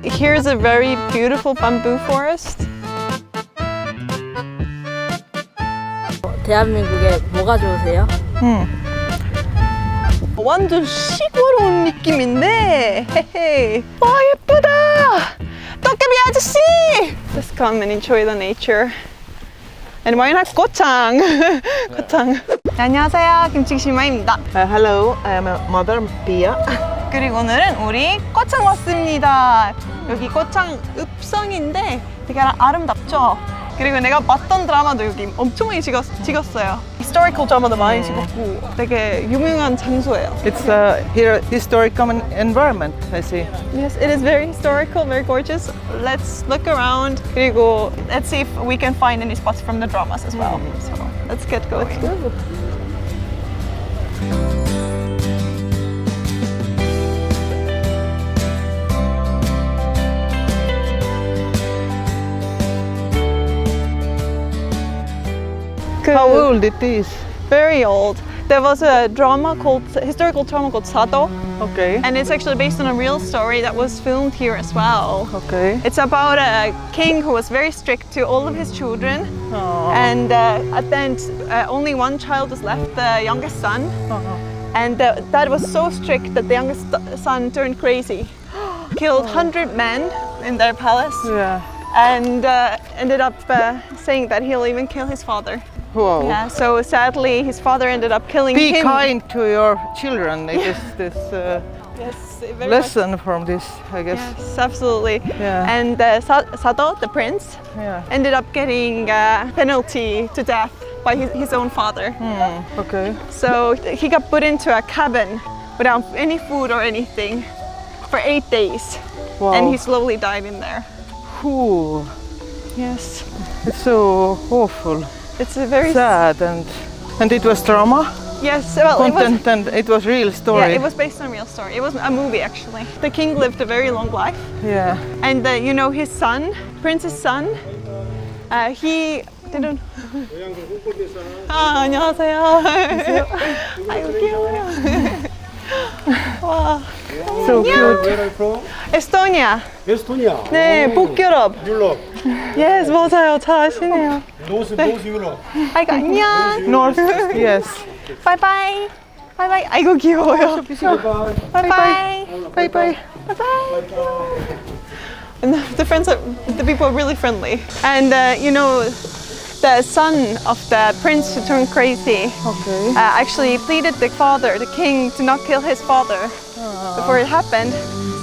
Here's a very beautiful bamboo forest. 대한민국에 뭐가 좋으세요? 완전 시골 온 느낌인데. 헤헤. 와 예쁘다. 도깨비 아저씨. Just come and enjoy the nature. And why not 고창? 고창. 안녕하세요, 김치시마입니다. Hello, I am Mother Pia. 그리고 오늘은 우리 고창 왔습니다. 여기 고창 읍성인데 되게 아름답죠? 그리고 내가 봤던 드라마도 여기 엄청 많이 찍었어요. Historical 드라마도 많이 찍었고 되게 유명한 장소예요. It's here historic environment, I see. Yes, it is very historical, very gorgeous. Let's look around. 그리고 let's see if we can find any spots from the dramas as well. So let's get going. How old it is? Very old. There was a historical drama called Sado, Okay. and it's actually based on a real story that was filmed here as well. Okay. It's about a king who was very strict to all of his children, Oh. and at the end, only one child was left, the youngest son. And dad was so strict that the youngest son turned crazy, killed 100 men in their palace, Yeah. and ended up saying that he'll even kill his father. Wow. Yeah, so sadly, his father ended up killing Be him. kind to your children. It is this Yes, very lesson from this, I guess. much. Yes, absolutely. Yeah. And Sado, the prince, Yeah. ended up getting a penalty to death by his own father. Okay. So he got put into a cabin without any food or anything for 8 days. Wow. And he slowly died in there. Ooh, Yes. it's so awful, It's a very sad, and it was drama Yes, well, content, and it was real story. yeah, it was based on a real story. It was a movie actually. The king lived a very long life, Yeah. and you know his son, prince's son, he didn't. 아, 안녕하세요. 아이고 귀여워요. 와, So cute. Where are you from? 에스토니아. Estonia. 네, 북유럽. Europe. Yes, 맞아요. 잘 아시네요. North Europe. 아이고 안녕. North. Yes. 바이바이. 바이바이. 아이고 귀여워요. Bye. 바이바이. Bye bye. And the people are really friendly. And you know, the son of the prince who turned crazy Okay. actually pleaded the father, the king, to not kill his father before it happened.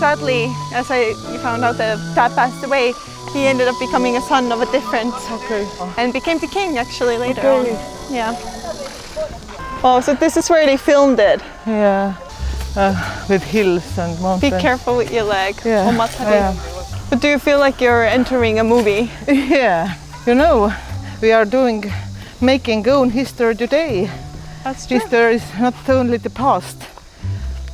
Sadly, as you found out that dad passed away, he ended up becoming a son of a different Okay. and became the king actually later Okay. on. Yeah. Oh, so this is where they filmed it. Yeah. With hills and Be mountains. careful with your leg. Yeah. 엄마 차례. Yeah. But do you feel like you're entering a movie? Yeah. You know, we are making own history today. That's true. History is not only the past,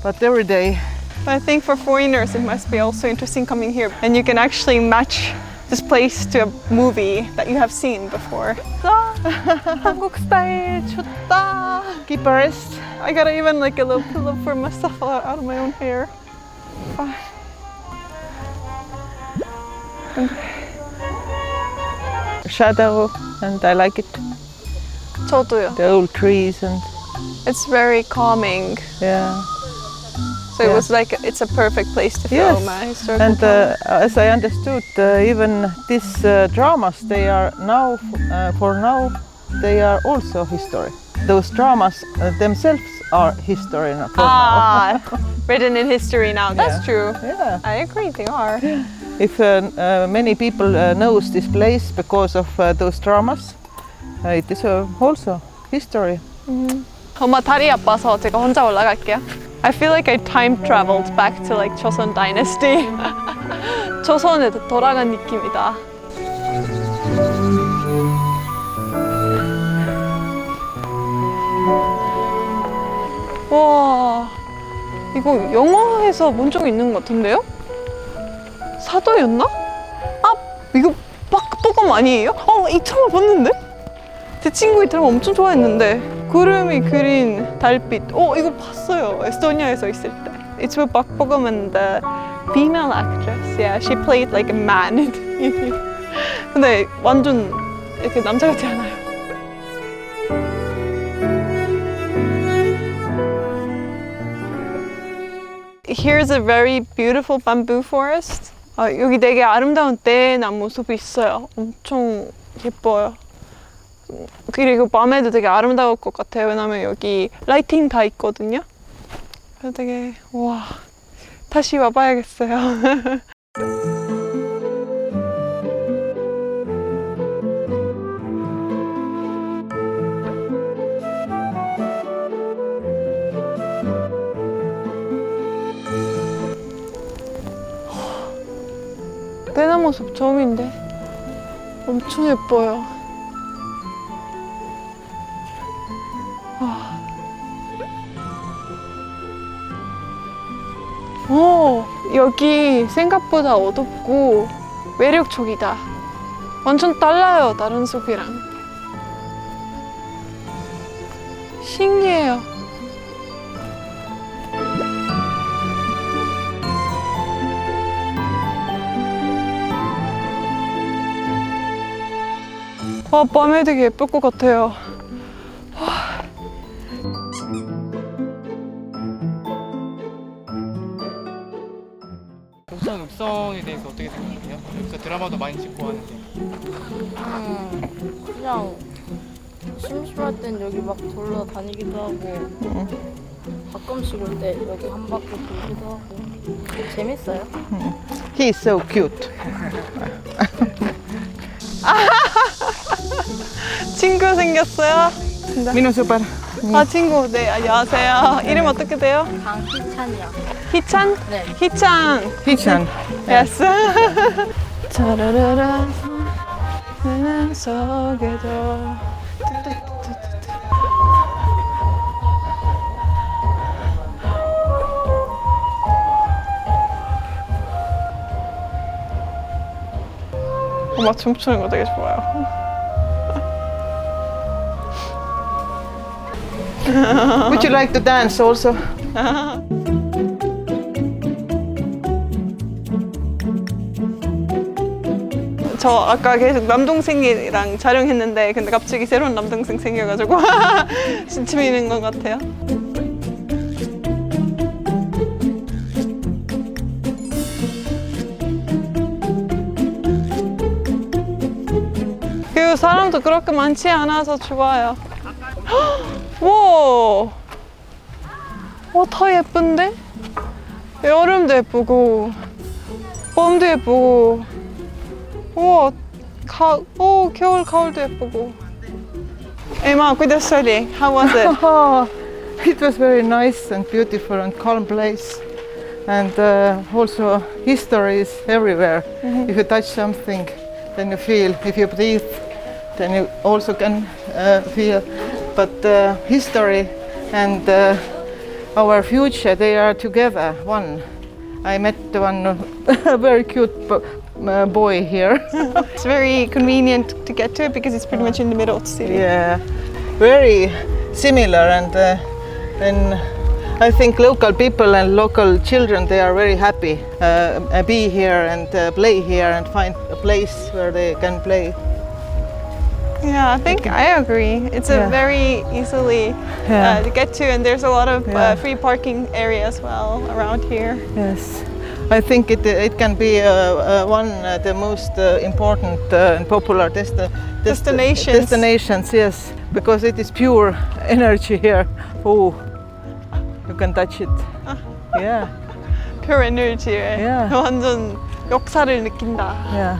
but every day. But I think for foreigners it must be also interesting coming here, and you can actually match this place to a movie that you have seen before. 한국 스타일 좋다. Keep a rest. I got even like a little pillow for myself out of my own hair. Shadow, and I like it. 저도요. The old trees and It's very calming. yeah. So it Yeah. was like it's a perfect place to Yes. film a historical And drama. as I understood, even these dramas, they are now, for now, they are also history. Those dramas themselves are history for now. Written in history now. That's Yeah. true. Yeah. I agree, they are. If many people knows this place because of those dramas, it is also history. 엄마 다리 아파서 제가 혼자 올라갈게요. I feel like I time traveled back to like Joseon Dynasty. 조선에 돌아간 느낌이다. 와, 이거 영화에서 본 적 있는 것 같은데요? 사도였나? 아, 이거 박보검 아니에요? 이 드라마 봤는데? 제 친구 이 드라마 엄청 좋아했는데 구름이 그린 달빛. 이거 봤어요. 에스토니아에서 있을 때. it's with Park Bo-gum and the female actress. Yeah, she played like a man in it. 근데 완전 이렇게 남자 같지 않아요. Here's a very beautiful bamboo forest. 여기 되게 아름다운 대나무 숲이 있어요. 엄청 예뻐요. 그리고 밤에도 되게 아름다울 것 같아요. 왜냐면 여기 라이팅 다 있거든요. 그래서 되게 와 다시 와봐야겠어요. 대나무 숲 처음인데 엄청 예뻐요. 와. 오, 여기 생각보다 어둡고 매력적이다. 완전 달라요, 다른 숲이랑. 신기해요. 와, 밤에 되게 예쁠 것 같아요. 부산 읍성에 대해서 어떻게 생각하세요? 여기서 드라마도 많이 찍고 하는데. 그냥 심심할 땐 여기 막 돌아다니기도 하고 가끔씩 올 때 여기 한 바퀴 돌기도 하고 재밌어요. He is so cute. 친구 생겼어요? Minun sõber. 아, 친구. 네, 안녕하세요. 이름 어떻게 돼요? 강희찬이요. 희찬? 네. 희찬. Hitchan. 예스. 차라라라 내 속에도 엄마 춤추는 거 되게 좋아요. Would you like to dance also? 저 아까 계속 남동생이랑 촬영했는데 근데 갑자기 새로운 남동생 생겨가지고 재미있는 것 같아요. 그리고 사람도 그렇게 많지 않아서 좋아요. 와, 와, 다 예쁜데? 여름도 예쁘고 봄도 예쁘고 우와, 겨울, 가을도 예쁘고. Emma, kuidas oli? How was it? It was very nice and beautiful and calm place. And also history is everywhere. If you touch something, then you feel. If you breathe, then you also can feel. But history and our future, they are together, one. I met one very cute boy here. It's very convenient to get to it because it's pretty much in the middle of the city. Yeah, very similar, and I think local people and local children, they are very happy be here and play here and find a place where they can play. Yeah, I think I agree. It's a very easily to get to, and there's a lot of free parking area as well around here. Yes, I think it can be one the most important and popular Destinations. Destinations, yes, because it is pure energy here. Oh, you can touch it. Yeah, Pure energy. Yeah. 완전 역사를 느낀다. yeah.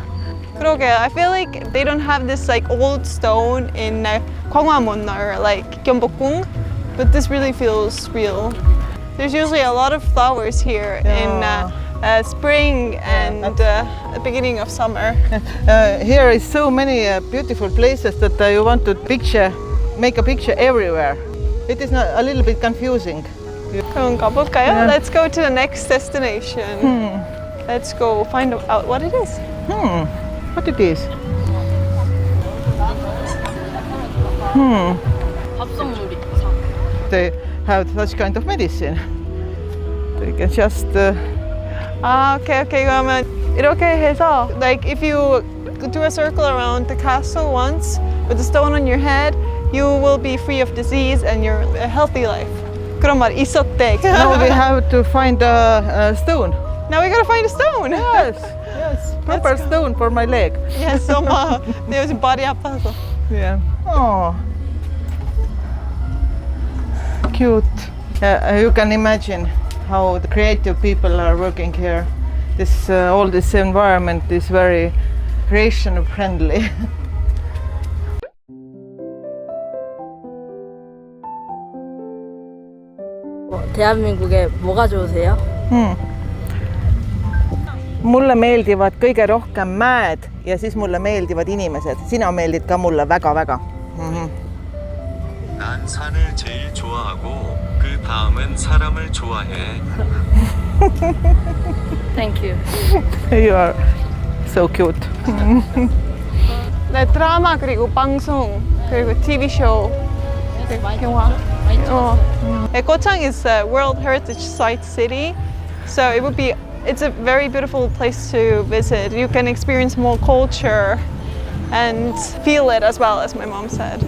그러게, I feel like they don't have this like old stone in Gwanghwamun or like Gyeongbokgung, but this really feels real. There's usually a lot of flowers here in spring and the beginning of summer. Here is so many beautiful places that you want to make a picture everywhere. It is not a little bit confusing. 그럼 가볼까요? Yeah. Let's go to the next destination. Let's go find out what it is. What it is? 밥송놀이. They have such kind of medicine. You can just 오케이. 그러면 이렇게 해서 like if you do a circle around the castle once with a stone on your head, you will be free of disease and you're a healthy life. 그런 말 있었대. now we have to find a stone. Now we gotta find a stone. Yes, proper stone for my leg. Yes, 엄마. 내 요즘 발이 아파서. Yeah. Oh, cute. You can imagine how the creative people are working here. This all this environment is very creation friendly. 대한민국에 뭐가 좋으세요? mulle meeldivad kõige rohkem mäed ja siis mulle meeldivad inimesed. Sina meeldid ka mulle väga-väga. 난 산을 제일 좋아하고 그 다음은 사람을 좋아해. Thank you. You are so cute. 네, 드라마 그리고 방송 그리고 TV 쇼. 영화. Gochang is a World Heritage Site city, so it's a very beautiful place to visit. You can experience more culture and feel it as well, as my mom said.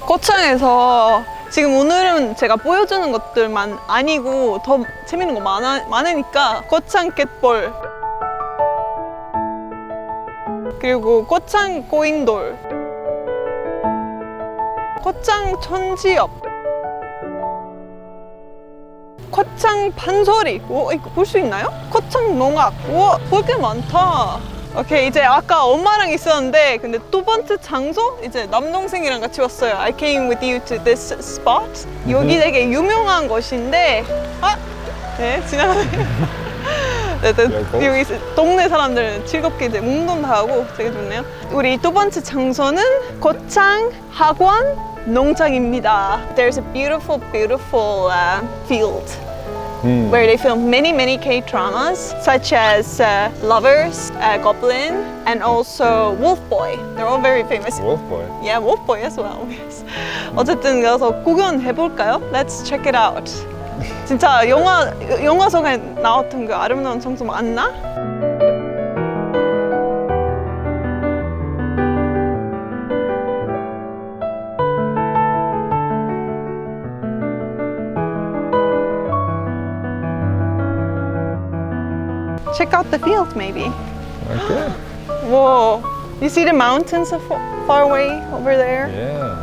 고창에서 지금 오늘은 제가 보여주는 것들만 아니고 더 재밌는 거 많으니까 고창 갯벌 그리고 고창 고인돌 고창 천지엽 고창 판소리 이거 볼 수 있나요? 고창 농악 우와 볼 게 많다. 오케이 이제 아까 엄마랑 있었는데 근데 두 번째 장소 이제 남동생이랑 같이 왔어요. I came with you to this spot. 여기 되게 유명한 곳인데 네 지나가네요. 네, 여기 동네 사람들은 즐겁게 이제 운동도 하고 되게 좋네요. 우리 두 번째 장소는 고창 학원 농장입니다. There's a beautiful field. Where they film many K-dramas such as Lovers, Goblin, and also Wolf Boy. They're all very famous. Wolf Boy. Yeah, Wolf Boy as well. Yes. 어쨌든 가서 구경해 볼까요? Let's check it out. 진짜 영화 속에 나왔던 그 아름다운 장소 맞나? Check out the field, maybe. Okay. Whoa! You see the mountains far away over there? Yeah.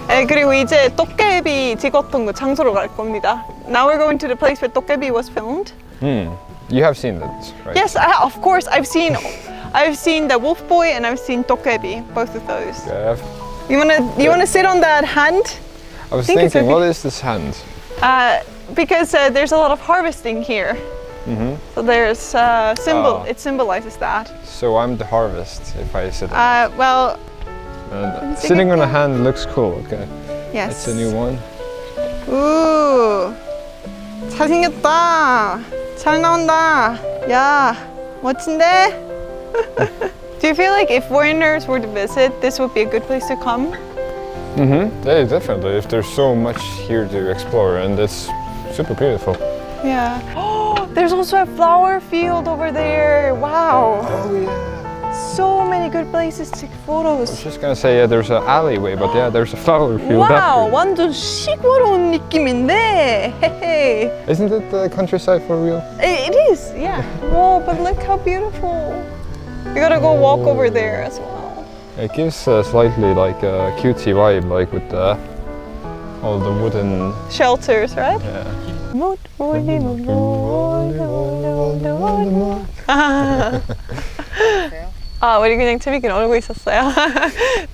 네, 그리고 이제 도깨비 찍었던 그 장소로 갈 겁니다. Now we're going to the place where 도깨비 was filmed. You have seen that, right? Yes, of course. I've seen the Wolf Boy and I've seen 도깨비, both of those. Yeah. You wanna sit on that hand? I was think it's thinking, okay. what is this hand? Because there's a lot of harvesting here. So there's symbol. Oh. It symbolizes that. So I'm the harvest if I sit on Well, it. Sitting on a hand looks cool, okay. yes. It's a new one. 우, 잘생겼다. 잘 나온다. 야, 멋진데? Do you feel like if foreigners were to visit, this would be a good place to come? Yeah, definitely. If there's so much here to explore and it's super beautiful. Yeah. Oh, there's also a flower field over there. Wow. Oh yeah. So many good places to take I was photos. just gonna say, yeah, there's an alleyway, but yeah, there's a flower field Wow, after. 완전 시골 온 느낌인데. Hey. Isn't it the countryside for real? It is, yeah. Whoa, but look how beautiful. We gotta go walk over there as well. It gives a slightly like a cutesy vibe, like with all the wooden. Shelters, right? Yeah. 우리 그냥 재밌게 놀고 있었어요.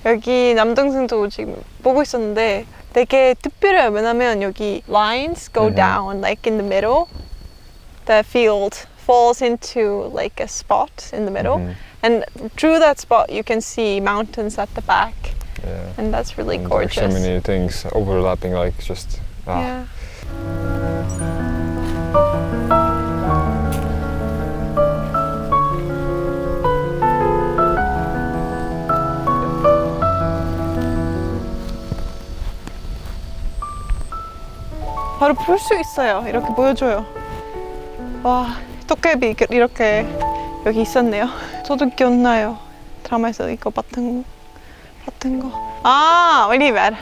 여기 남동생도 지금 보고 있었는데 되게 특별해요. 왜냐면 여기 lines go down like in the middle. The field falls into like a spot in the middle. And through that spot you can see mountains at the back. Yeah. And that's really And gorgeous. there's so many things overlapping, like just. Yeah. 바로 볼 수 있어요. 이렇게 보여줘요. 와, 도깨비 이렇게 여기 있었네요. 저도 기억나요. 드라마에서 이거 봤던 거. Ah, wait a minute.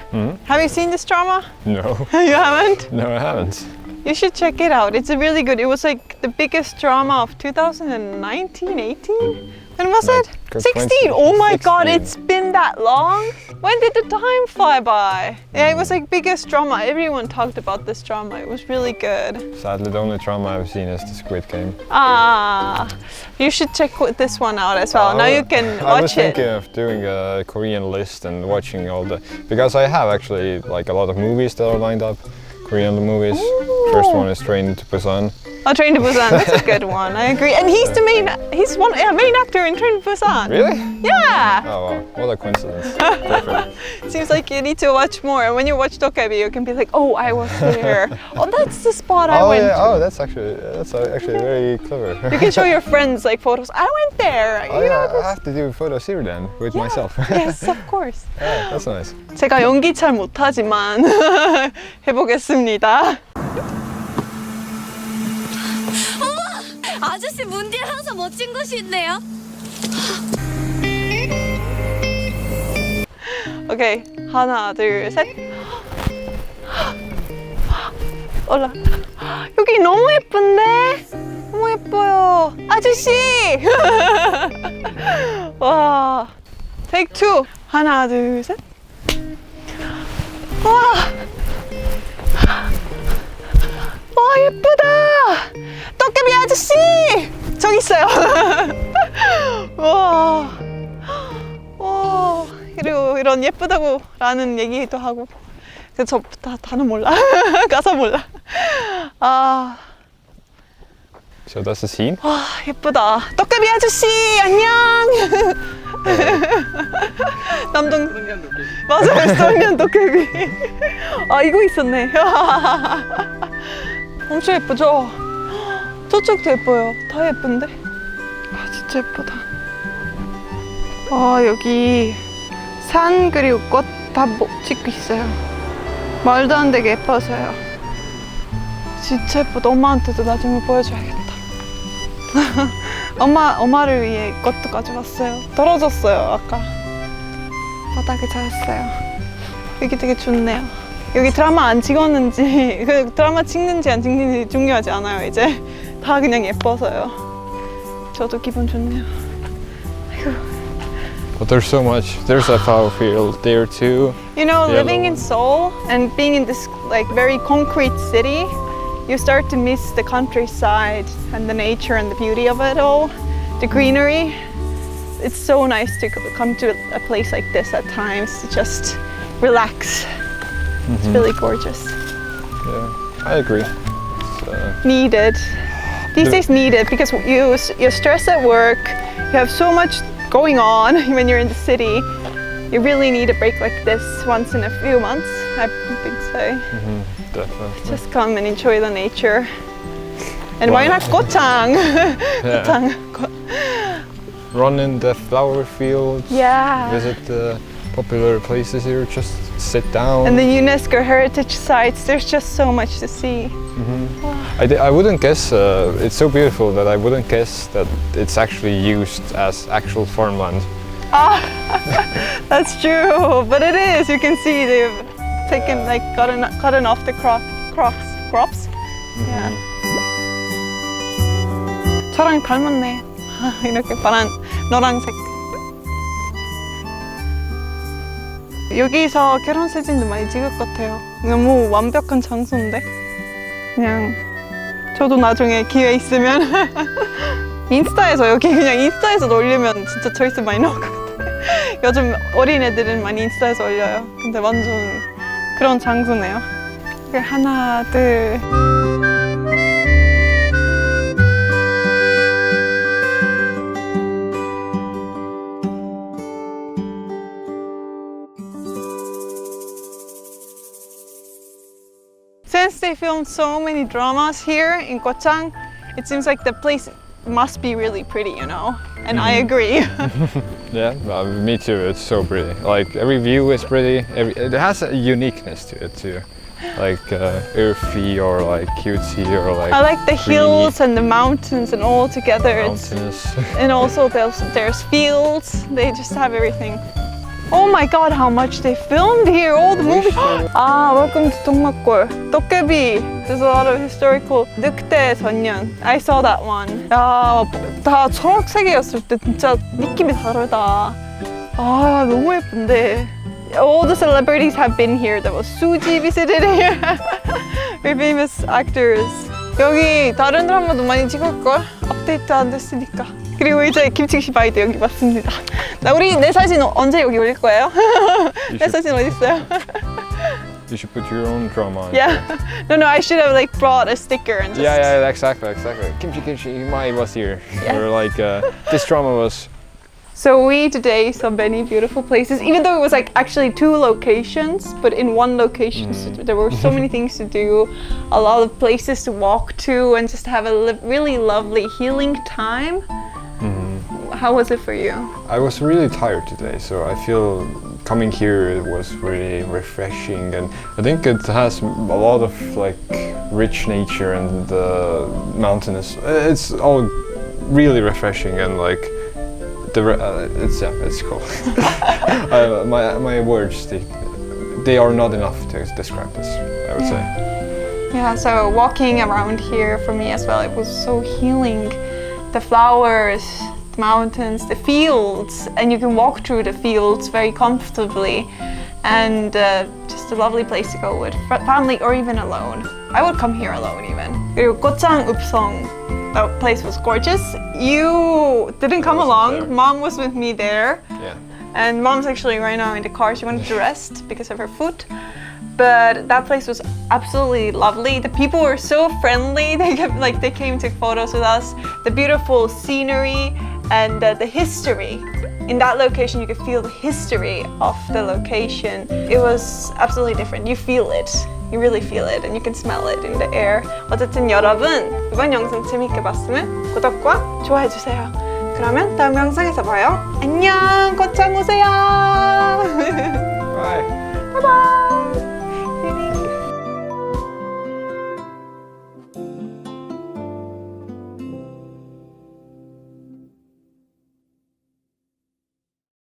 Have you seen this drama? No. You haven't? No, I haven't. You should check it out. It's really good. It was like the biggest drama of 2019, 18? When was it? Like 16! Oh my god, 16. it's been that long? When did the time fly by? Yeah, it was like biggest drama. Everyone talked about this drama. It was really good. Sadly, the only drama I've seen is the Squid Game. Ah, you should check this one out as well. Now you can I was watch it. thinking of doing a Korean list and watching all the, because I have actually like a lot of movies that are lined up, Korean movies. First one is Train to Busan. Oh, Train to Busan. That's a good one. I agree. And he's the main. He's main actor in Train to Busan. Really? Yeah. Oh wow, what a coincidence. Perfect. Seems like you need to watch more. And when you watch Dokkaebi, you can be like, oh, I was there. Oh, that's the spot I Oh went yeah, to. oh that's actually very clever. You can show your friends like photos. I went there. Oh You yeah, know, I have to do photos here then with yeah. myself. Yes, of course. Yeah, that's nice. 제가 연기 잘 못하지만 해보겠습니다. 아저씨 문 뒤에 항상 멋진 곳이 있네요. 오케이, 하나, 둘, 셋. 올라. 여기 너무 예쁜데? 너무 예뻐요. 아저씨! 와. 테이크 2. 하나, 둘, 셋. 와. 와, 예쁘다. 도깨비 아저씨! 저기 있어요. 와. 와. 그리고 이런 예쁘다고 라는 얘기도 하고. 그래서 저 다는 몰라. 가사 몰라. 아. So that's the scene. 와, 예쁘다. 도깨비 아저씨, 안녕. 남동. 맞아요, 썰년 도깨비. 아, 이거 있었네. 엄청 예쁘죠? 저쪽도 예뻐요. 다 예쁜데? 아, 진짜 예쁘다. 와, 여기 산 그리고 꽃 다 찍고 있어요. 말도 안 되게 예뻐서요. 진짜 예쁘다. 엄마한테도 나중에 보여줘야겠다. 엄마를 위해 꽃도 가져왔어요. 떨어졌어요, 아까. 바닥에 닿았어요. 여기 되게 좋네요. 여기 드라마 안 찍었는지, 그 드라마 찍는지 안 찍는지 중요하지 않아요, 이제. 다 그냥 예뻐서요. 저도 기분 좋네요. 아이고. But there's so much. There's a flower field there too. You know, Yeah, living in Seoul and being in this like very concrete city, you start to miss the countryside and the nature and the beauty of it all, the greenery. It's so nice to come to a place like this at times to just relax. It's really gorgeous. Yeah, I agree. It's, Needed. These days needed because you stress at work, you have so much going on when you're in the city. You really need a break like this once in a few months, I think so. definitely. Just come and enjoy the nature. And why not Gochang? Yeah. Gochang. Run in the flower fields. Yeah. Visit the popular places here. Just sit down. And the UNESCO heritage sites, there's just so much to see. I wouldn't guess. It's so beautiful that I wouldn't guess that it's actually used as actual farmland. That's true, but it is. You can see they've taken, like, gotten off the crops. Yeah. 저랑 닮았네. 이렇게 파란, 노란색. 여기서 결혼 사진도 많이 찍을 것 같아요. 너무 완벽한 장소인데. 그냥 저도 나중에 기회 있으면 인스타에서 여기 그냥 인스타에서 올리면 진짜 조회수 많이 나올 것 같아요. 요즘 어린애들은 많이 인스타에서 올려요. 근데 완전 그런 장소네요. 하나, 둘. Since they filmed so many dramas here in Gochang, it seems like the place must be really pretty, you know? And I agree. Yeah, me too. It's so pretty. Like every view is pretty. It has a uniqueness to it too. like earthy or like cutesy or like I like the greeny, hills and the mountains and all together. It's, mountainous. and also there's fields. They just have everything. Oh my god, how much they filmed here, all the movies. Welcome to 동막골. 도깨비. There's a lot of historical. 늑대 전년. I saw that one. 야, 다 초록색이었을 때 진짜 느낌이 다르다. 너무 예쁜데. All the celebrities have been here. There was Suji visited here. Very famous actors. 여기 다른 드라마도 많이 찍을걸? 업데이트 안 됐으니까. 그리고 이제 김치씨 바이도 여기 왔습니다. 내 사진 언제 여기 올릴 거예요? 내 사진 어디 있어요? You should put your own drama on. Yeah. No, I should have like brought a sticker and just. Yeah, exactly. Kimchi, Mai was here. Yeah. Or like this drama was. So we today saw many beautiful places, even though it was like actually 2 locations, but in one location there were so many things to do, a lot of places to walk to, and just have a really lovely healing time. How was it for you? I was really tired today, so I feel coming here was really refreshing, and I think it has a lot of like rich nature and the mountainous. It's all really refreshing and like. It's cool. My words, they are not enough to describe this, I would say. Yeah, so walking around here for me as well, it was so healing. The flowers, the mountains, the fields, and you can walk through the fields very comfortably, and just a lovely place to go with family or even alone. I would come here alone even. 그리고 꽃장 읍성. That place was gorgeous. You didn't come along. there. Mom was with me there. Yeah. And Mom's actually right now in the car. She wanted to rest because of her foot. But that place was absolutely lovely. The people were so friendly. They came and took photos with us. The beautiful scenery and the history. In that location, you could feel the history of the location. It was absolutely different. You feel it. You really feel it and you can smell it in the air. 어쨌든 여러분, 이번 영상 재밌게 봤으면 구독과 좋아해주세요. 그러면 다음 영상에서 봐요. 안녕, 꽃장 오세요. Bye. 바이바이.